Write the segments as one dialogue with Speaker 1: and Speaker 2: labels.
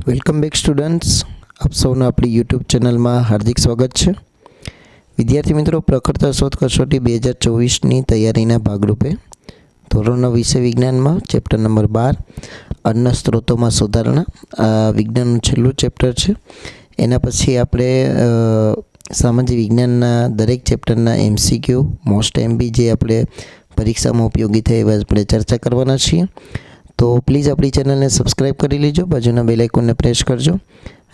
Speaker 1: Welcome back students, આપ સૌનું આપણી યુટ્યુબ ચેનલમાં હાર્દિક સ્વાગત છે। વિદ્યાર્થી મિત્રો, પ્રખરતા શોધ કસોટી 2024ની તૈયારીના ભાગરૂપે ધોરણ 9 વિષય વિજ્ઞાનમાં ચેપ્ટર નંબર 12 અન્ન સ્ત્રોતોમાં સુધારણા આ વિજ્ઞાનનું છેલ્લું ચેપ્ટર છે। એના પછી આપણે સામાજિક વિજ્ઞાનના દરેક ચેપ્ટરના MCQ મોસ્ટ એમપી જે આપણે પરીક્ષામાં ઉપયોગી થાય એવા આપણે ચર્ચા કરવાના છીએ। તો પ્લીઝ આપણી ચેનલને સબસ્ક્રાઈબ કરી લેજો, બાજુના બેલ આઇકોનને પ્રેસ કરજો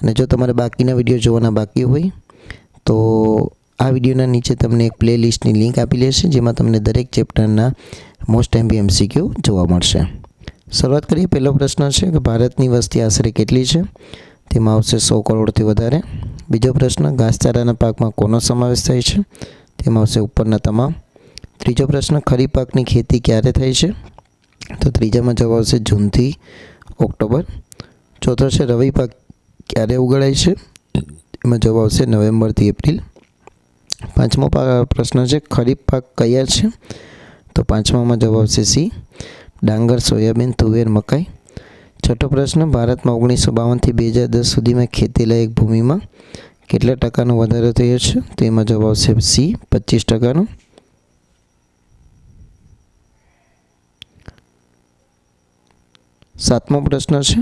Speaker 1: અને જો તમારે બાકીના વિડીયો જોવાના બાકી હોય તો આ વિડીયોના નીચે તમને એક પ્લેલિસ્ટની લિંક આપી લેશે, જેમાં તમને દરેક ચેપ્ટરના મોસ્ટ એમપી MCQ જોવા મળશે। શરૂઆત કરીએ। પહેલો પ્રશ્ન છે કે ભારતની વસ્તી આશરે કેટલી છે? તેમાં આવશે 100 કરોડથી વધારે। બીજો પ્રશ્ન, ઘાસચારાના પાકમાં કોનો સમાવેશ થાય છે? તેમાં આવશે ઉપરના તમામ। ત્રીજો પ્રશ્ન, ખરીફ પાકની ખેતી ક્યારે થાય છે? તો ત્રીજામાં જવાબ આવશે જૂનથી ઓક્ટોબર। ચોથો છે રવિ પાક ક્યારે ઉગાડાય છે? એમાં જવાબ આવશે નવેમ્બરથી એપ્રિલ। પાંચમો પ્રશ્ન છે ખરીફ પાક કયા છે? તો પાંચમામાં જવાબ આવશે સી, ડાંગર, સોયાબીન, તુવેર, મકાઈ। છઠ્ઠો પ્રશ્ન, ભારતમાં 1952થી 2010 સુધીમાં ખેતીલાયક ભૂમિમાં કેટલા ટકાનો વધારો થયો છે? તો એમાં જવાબ આવશે સી, 25%। સાતમો પ્રશ્ન છે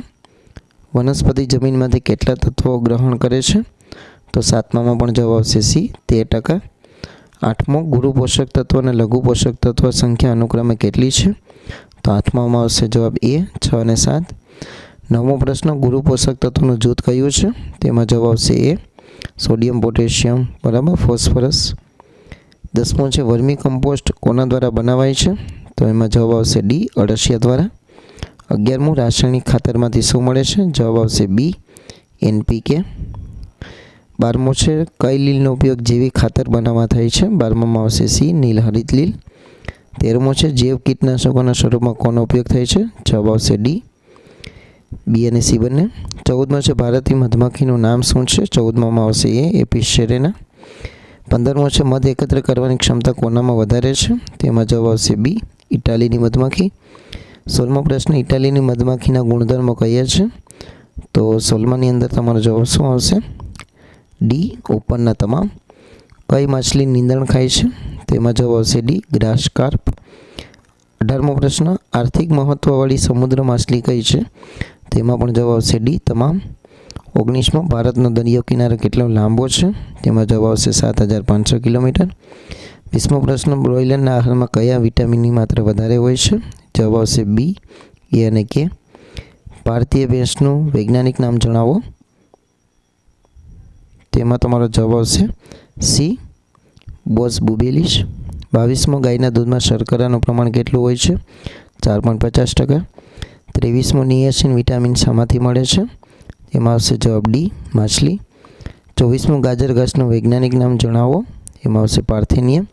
Speaker 1: વનસ્પતિ જમીનમાંથી કેટલા તત્વો ગ્રહણ કરે છે? તો સાતમામાં પણ જવાબ આવશે સી, 13%। આઠમો, ગુરુ પોષક તત્વ અને લઘુ પોષક તત્વ સંખ્યા અનુક્રમે કેટલી છે? તો આઠમામાં આવશે જવાબ એ, 6 અને 7। નવમો પ્રશ્ન, ગુરુ પોષક તત્વનું જૂથ કયું છે? તેમાં જવાબ આવશે એ, સોડિયમ, પોટેશિયમ, બરાબર, ફોસ્ફરસ। દસમો છે વર્મી કમ્પોસ્ટ કોના દ્વારા બનાવાય છે? તો એમાં જવાબ આવશે ડી, અળસિયા દ્વારા। 11મું, રાસાયણિક ખાતરમાંથી શું મળે છે? જવાબ આવશે બી, NPK। 12મો છે કઈ લીલનો ઉપયોગ જૈવિક ખાતર બનાવવા થાય છે? 12મામાં આવશે સી, નીલ હરિત લીલ। 13મો છે જૈવ કીટનાશકોના સ્વરૂપમાં કોનો ઉપયોગ થાય છે? જવાબ આવશે ડી, બી અને સી બંને। 14મો છે ભારતીય મધમાખીનું નામ શું છે? 14મામાં આવશે એ, એપિસ સેરેના। 15મો છે મધ એકત્ર કરવાની ક્ષમતા કોનામાં વધારે છે? તેમાં જવાબ આવશે બી, ઇટાલીની મધમાખી। 16મો પ્રશ્ન, ઇટાલીની મધમાખીના ગુણધર્મો કયા છે? તો 16માની અંદર તમારો જવાબ શું આવશે? ડી, ઉપરના તમામ। કઈ માછલી નીંદણ ખાય છે? તેમાં જવાબ આવશે ડી, ગ્રાસ કાર્પ। 18મો પ્રશ્ન, આર્થિક મહત્વવાળી સમુદ્ર માછલી કઈ છે? તેમાં પણ જવાબ આવશે ડી, તમામ। 19મો, ભારતનો દરિયો કિનારો કેટલો લાંબો છે? તેમાં જવાબ આવશે 7500 કિલોમીટર। 20મો પ્રશ્ન, બ્રોઇલરના આહારમાં કયા વિટામિનની માત્રા વધારે હોય છે? જવાબ આવશે બી, એ અને કે। ભારતીય ભેંસનું વૈજ્ઞાનિક નામ જણાવો। તેમાં તમારો જવાબ આવશે સી, બોસ બુબેલિશ। 22મો, ગાયના દૂધમાં શર્કરાનું પ્રમાણ કેટલું હોય છે? 4.50%। 23મો, નિયાસિન વિટામિન શામાંથી મળે છે? એમાં આવશે જવાબ ડી, માછલી। 24મો, ગાજર ઘાસનું વૈજ્ઞાનિક નામ જણાવો। એમાં આવશે પાર્થેનિયમ।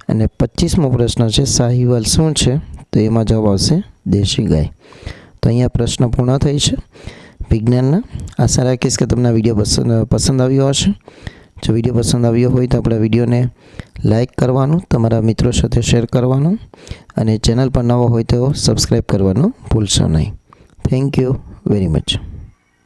Speaker 1: અને 25મો પ્રશ્ન છે સાહીવાલ શું છે? તો એમાં જવાબ આવશે દેશી ગાય। તો અહીંયા પ્રશ્ન પૂર્ણ થાય છે વિજ્ઞાનના। આશા રાખીશ કે તમને વિડીયો પસંદ આવ્યો હશે। જો વિડીયો પસંદ આવ્યો હોય તો આપણા વિડીયોને લાઈક કરવાનું, તમારા મિત્રો સાથે શેર કરવાનું અને ચેનલ પર નવો હોય તો સબસ્ક્રાઈબ કરવાનું ભૂલશો નહીં। Thank you very much.